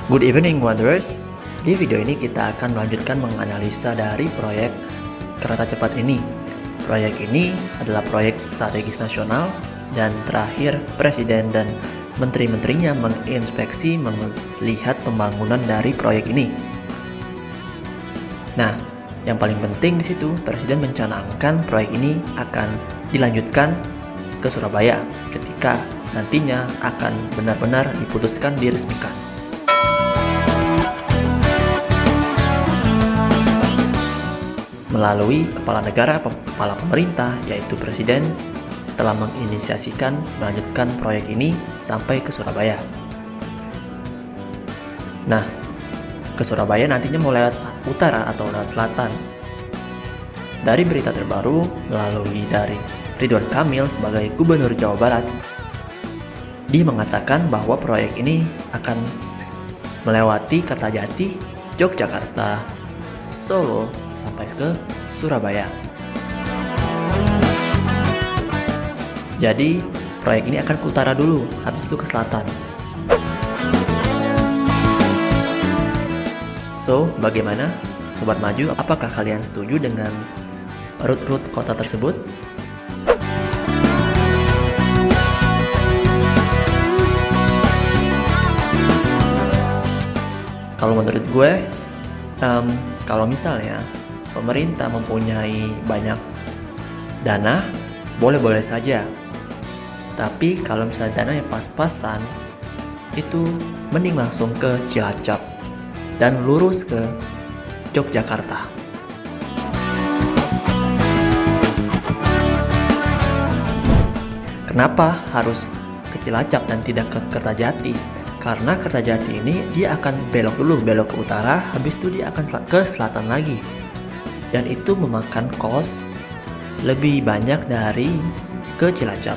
Good evening Wanderers. Di video ini kita akan melanjutkan menganalisa dari proyek kereta cepat ini. Proyek ini adalah proyek strategis nasional dan terakhir Presiden dan menteri-menterinya menginspeksi melihat pembangunan dari proyek ini. Nah, yang paling penting di situ Presiden mencanangkan proyek ini akan dilanjutkan ke Surabaya ketika nantinya akan benar-benar diputuskan diresmikan. Melalui kepala negara, kepala pemerintah yaitu Presiden telah menginisiasikan melanjutkan proyek ini sampai ke Surabaya. Nah, ke Surabaya nantinya mau lewat utara atau lewat selatan. Dari berita terbaru melalui dari Ridwan Kamil sebagai Gubernur Jawa Barat, dia mengatakan bahwa proyek ini akan melewati Kertajati, Yogyakarta, Solo, sampai ke Surabaya. Jadi, proyek ini akan ke utara dulu, habis itu ke selatan. So, bagaimana? Sobat Maju, apakah kalian setuju dengan rute-rute kota tersebut? Kalau menurut gue, kalau misalnya pemerintah mempunyai banyak dana, boleh-boleh saja. Tapi kalau misalnya dana yang pas-pasan, itu mending langsung ke Cilacap dan lurus ke Yogyakarta. Kenapa harus ke Cilacap dan tidak ke Kertajati? Karena Kertajati ini dia akan belok ke utara, habis itu dia akan ke selatan lagi. Dan itu memakan cost lebih banyak dari ke Cilacap.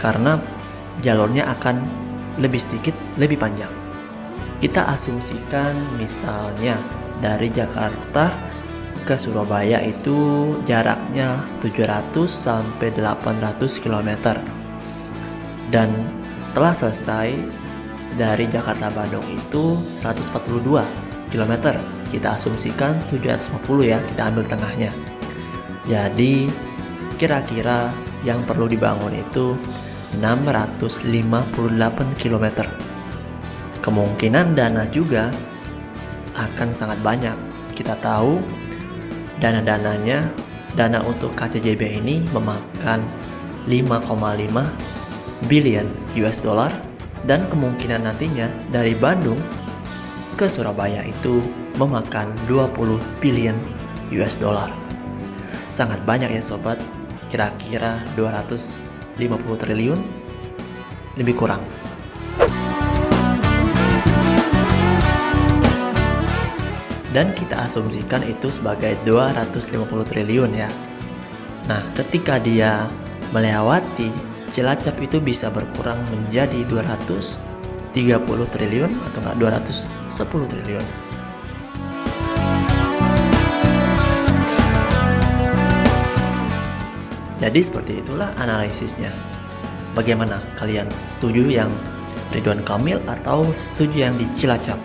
Karena jalurnya akan lebih sedikit, lebih panjang. Kita asumsikan misalnya dari Jakarta ke Surabaya itu jaraknya 700 sampai 800 km. Dan telah selesai dari Jakarta Bandung itu 142 km. Kita asumsikan 750 ya, kita ambil tengahnya. Jadi kira-kira yang perlu dibangun itu 658 km. Kemungkinan dana juga akan sangat banyak. Kita tahu dana untuk KCJB ini memakan 5,5 billion US dollar. Dan kemungkinan nantinya dari Bandung ke Surabaya itu memakan 20 billion US dollar. Sangat banyak ya sobat, kira-kira 250 triliun lebih kurang. Dan kita asumsikan itu sebagai 250 triliun ya. Nah, ketika dia melewati Cilacap itu bisa berkurang menjadi 230 triliun atau enggak 210 triliun. Jadi seperti itulah analisisnya. Bagaimana kalian, setuju yang Ridwan Kamil atau setuju yang di Cilacap?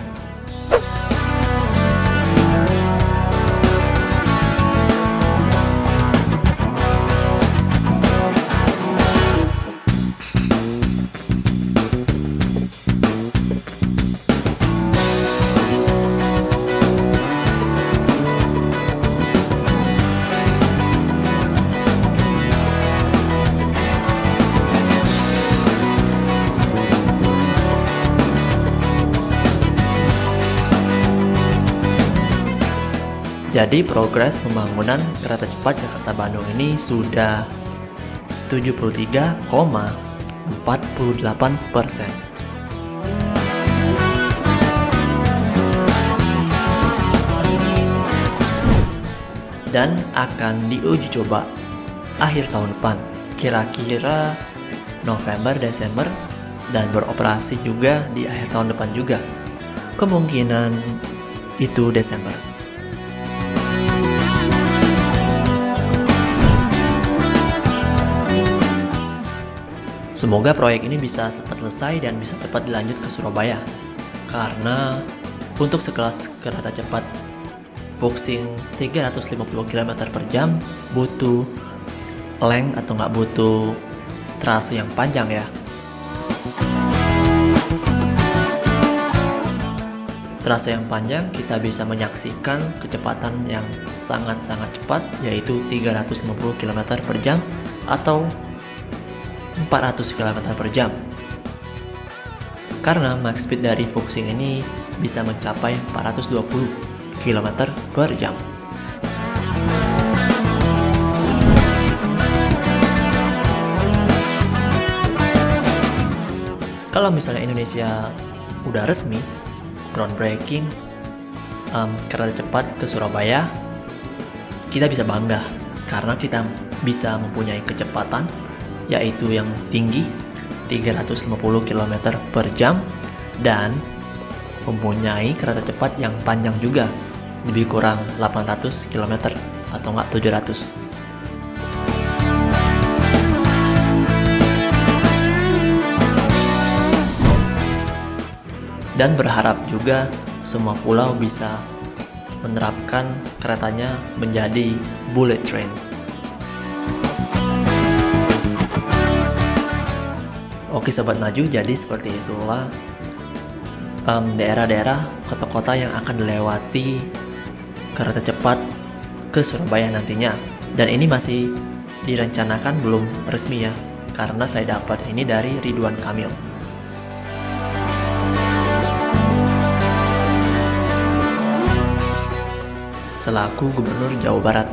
Jadi progres pembangunan kereta cepat Jakarta-Bandung ini sudah 73,48%. Dan akan diuji coba akhir tahun depan, kira-kira November, Desember, dan beroperasi juga di akhir tahun depan juga. Kemungkinan itu Desember. Semoga proyek ini bisa cepat selesai dan bisa cepat dilanjut ke Surabaya. karena untuk sekelas kereta cepat Fuxing 350 km per jam butuh length atau nggak butuh trase yang panjang ya. Trase yang panjang kita bisa menyaksikan kecepatan yang sangat-sangat cepat, yaitu 350 km per jam atau 400 km per jam. Karena max speed dari Fuxing ini bisa mencapai 420 km per jam. Kalau misalnya Indonesia udah resmi groundbreaking kereta cepat ke Surabaya, kita bisa bangga karena kita bisa mempunyai kecepatan yaitu yang tinggi 350 km per jam dan mempunyai kereta cepat yang panjang juga, lebih kurang 800 km atau enggak 700. Dan berharap juga semua pulau bisa menerapkan keretanya menjadi bullet train. Oke Sobat Maju, jadi seperti itulah daerah-daerah kota-kota yang akan dilewati kereta cepat ke Surabaya nantinya. Dan ini masih direncanakan, belum resmi ya, karena saya dapat ini dari Ridwan Kamil selaku Gubernur Jawa Barat.